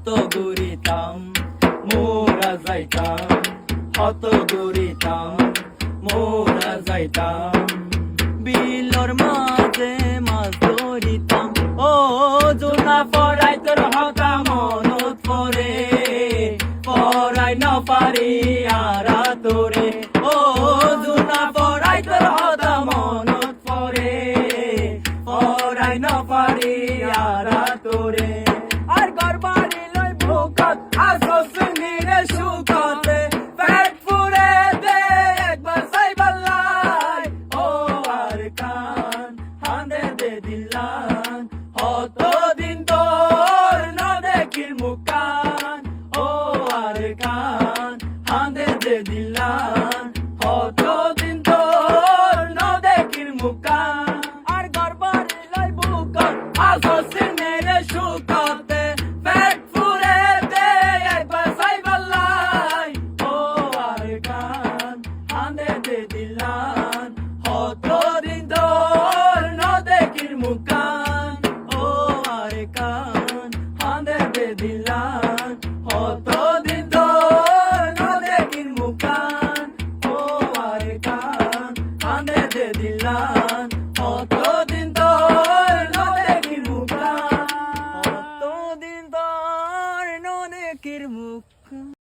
হত ঘুরিতাম মোরা যাইতাম, হত ঘুরিতাম মোরা যাইতাম। বিলর মাঝে মাছ ধরিতাম, ও জোনা পড়াই তোর হতা মনত পরে, পড়াই না পারি আরা তোরে। ও জোনা পড়াই তোর হতা মনত পরে, পড়াই না পারি আরা তোরে। আর ঘর বাড়ি লই ভোকত আসস নিরে সুখতে, পেট পুরে দে একবার সাইবার লাই। ও আর কান হানে দে দিলান, অতদিন তোর না দেখির মুখ কান। ও আর কান হানে দে দিলান।